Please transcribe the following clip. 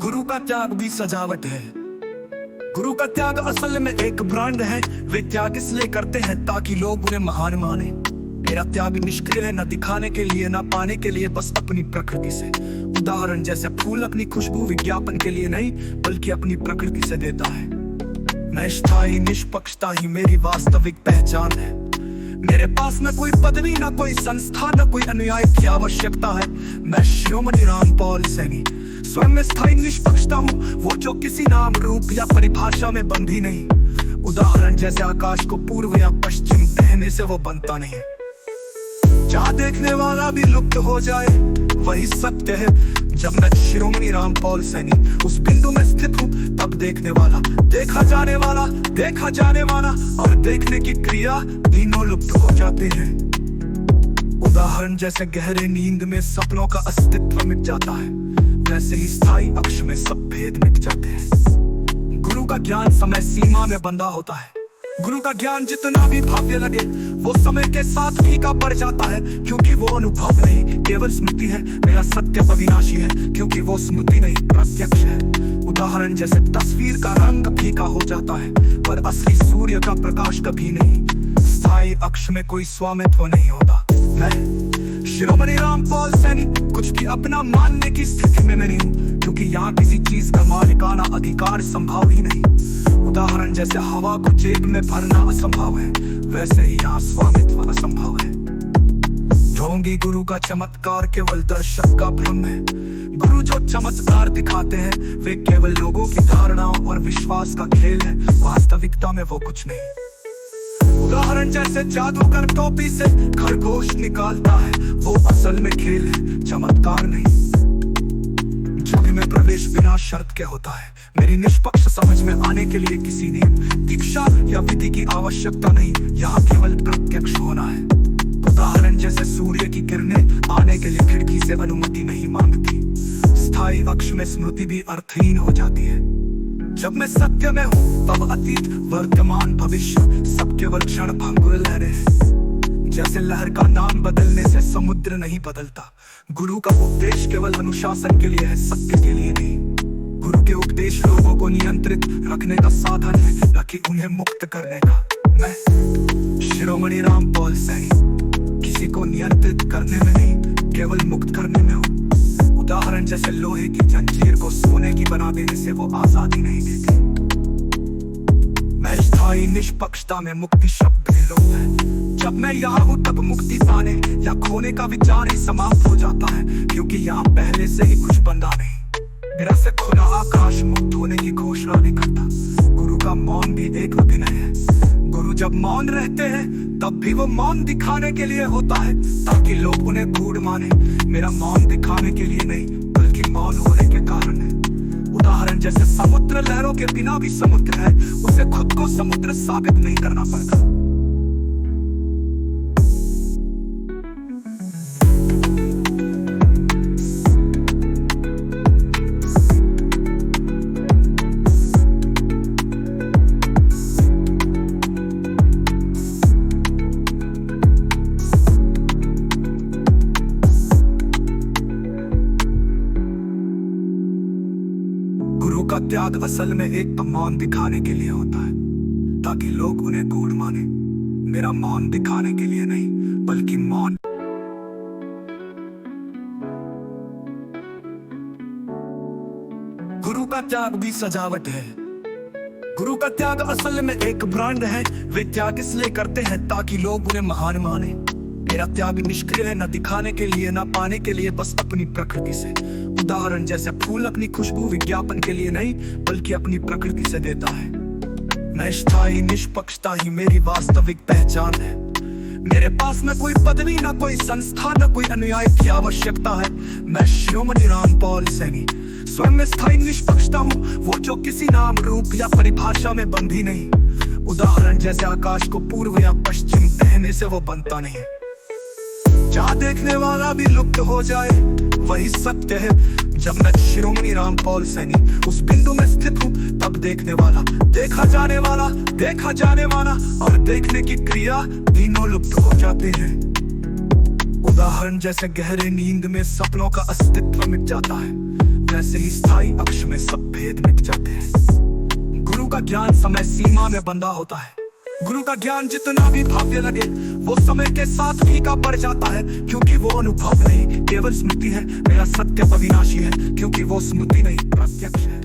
गुरु का त्याग भी सजावट है। गुरु का त्याग असल में एक ब्रांड है। वे त्याग इसलिए करते हैं ताकि लोग उन्हें महान माने। मेरा त्याग निष्क्रिय है, न दिखाने के लिए न पाने के लिए, बस अपनी प्रकृति से। उदाहरण जैसे फूल अपनी खुशबू विज्ञापन के लिए नहीं बल्कि अपनी प्रकृति से देता है। मैं स्थायी निष्पक्षता ही मेरी वास्तविक पहचान है। मेरे पास न कोई पदवी, न कोई संस्था, न कोई अनुयायी की आवश्यकता है। मैं शिरोमणि रामपाल सैनी स्वयं में स्थायी निष्पक्षता हूँ, वो जो किसी नाम रूप या परिभाषा में बंधी नहीं। उदाहरण जैसे आकाश को पूर्व या पश्चिम कहने से वो बनता नहीं है। जहाँ देखने वाला भी लुप्त हो जाए वही सत्य है। जब मैं शिरोमणि रामपाल सैनी उस बिंदु में स्थित हूँ, तब देखने वाला, देखा जाने वाला, देखा जाने वाला और देखने की क्रिया तीनों लुप्त हो जाते हैं। उदाहरण जैसे गहरे नींद में सपनों का अस्तित्व मिट जाता है, वैसे ही स्थायी अक्ष में सब भेद मिट जाते हैं। गुरु का ज्ञान समय सीमा में बंधा होता है। गुरु का ज्ञान जितना भी भव्य लगे वो समय के साथ फीका पड़ जाता है, क्योंकि वो अनुभव नहीं केवल स्मृति है। मेरा सत्य अविनाशी है क्योंकि वो स्मृति नहीं प्रत्यक्ष है। उदाहरण जैसे तस्वीर का रंग फीका हो जाता है पर असली सूर्य का प्रकाश कभी नहीं। स्थायी अक्ष में कोई स्वामित्व नहीं होता। मैं शिरोमणि रामपाल सैनी कुछ भी अपना मानने की स्थिति में नहीं हूँ, क्योंकि यहाँ किसी चीज का मालिकाना अधिकार संभव ही नहीं। उदाहरण जैसे हवा को जेब में भरना असंभव है, वैसे ही यहाँ स्वामित्व असंभव है। ढोंगी गुरु का चमत्कार केवल दर्शक का भ्रम है। गुरु जो चमत्कार दिखाते हैं वे केवल लोगों की धारणाओं और विश्वास का खेल है। वास्तविकता में वो कुछ नहीं। उदाहरण जैसे जादूगर टोपी से खरगोश निकालता है, वो असल में खेल है, चमत्कार नहीं। झुंड में प्रवेश बिना शर्त के होता है। मेरी निष्पक्ष समझ में आने के लिए किसी नियम, दीक्षा या विधि की आवश्यकता नहीं, यहाँ केवल प्रत्यक्ष होना है। उदाहरण जैसे सूर्य की किरणें आने के लिए खिड़की से अनुमति नहीं मांगती। स्थायी अक्ष में स्मृति भी अर्थहीन हो जाती है। जब मैं सत्य में हूँ तब अतीत, वर्तमान, भविष्य सब केवल क्षण भंगुर लहरें हैं। जैसे लहर का नाम बदलने से समुद्र नहीं बदलता। गुरु का उपदेश केवल अनुशासन के लिए है, सत्य के लिए नहीं। गुरु के उपदेश लोगों को नियंत्रित रखने का साधन है, न कि उन्हें मुक्त करने का। मैं शिरोमणि रामपाल सैनी किसी को नियंत्रित करने में नहीं केवल मुक्त करने में हूँ। उदाहरण जैसे लोहे की जंजीर को सोने की बना देने से वो आजादी नहीं देती। मैं स्थायी निष्पक्षता में मुक्ति शब्द विलोप है। जब मैं यहाँ हूँ तब मुक्ति पाने या खोने का विचार ही समाप्त हो जाता है, क्योंकि यहाँ पहले से ही कुछ बंधा नहीं। मेरा से खुला आकाश मुक्त होने की घोषणा नहीं करता। गुरु का मौन भी एक अभिनय है। गुरु जब मौन रहते हैं तब भी वो मौन दिखाने के लिए होता है, ताकि लोग उन्हें गूढ़ माने। मेरा मौन दिखाने के लिए नहीं बल्कि मौन होने के कारण है। उदाहरण जैसे समुद्र लहरों के बिना भी समुद्र है, उसे खुद को समुद्र साबित नहीं करना पड़ता। गुरु का त्याग असल में एक मौन दिखाने के लिए होता है, ताकि लोग उन्हें गूढ़ माने। मेरा मौन दिखाने के लिए नहीं बल्कि मौन। गुरु का त्याग भी सजावट है। गुरु का त्याग असल में एक ब्रांड है। वे त्याग इसलिए करते हैं ताकि लोग उन्हें महान माने। मेरा त्याग निष्क्रिय है, न दिखाने के लिए न पाने के लिए, बस अपनी प्रकृति से। उदाहरण जैसे फूल अपनी खुशबू विज्ञापन के लिए नहीं बल्कि अपनी प्रकृति से देता है। मैं स्थायी निष्पक्षता ही मेरी वास्तविक पहचान है। मेरे पास न कोई पदवी, न कोई संस्था, न कोई अनुयायी की आवश्यकता है। मैं शिरोमणि रामपाल सैनी स्वयं में स्थायी निष्पक्षता हूँ, वो जो किसी नाम रूप या परिभाषा में बंधी नहीं। उदाहरण जैसे आकाश को पूर्व या पश्चिम कहने से वो बनता नहीं। जहाँ देखने वाला भी लुप्त हो जाए वही सत्य है। जब मैं शिरोमणि रामपाल सैनी उस बिंदु में स्थित हूँ, तब देखने वाला, देखा जाने वाला, देखा जाने वाला और देखने की क्रिया तीनों लुप्त हो जाते हैं। उदाहरण जैसे गहरे नींद में सपनों का अस्तित्व मिट जाता है, जैसे ही स्थायी अक्ष में सब भेद मिट जाते हैं। गुरु का ज्ञान समय सीमा में बंधा होता है। गुरु का ज्ञान जितना भी भव्य लगे वो समय के साथ फीका पड़ जाता है, क्योंकि वो अनुभव नहीं केवल स्मृति है। मेरा सत्य अविनाशी है क्योंकि वो स्मृति नहीं प्रत्यक्ष है।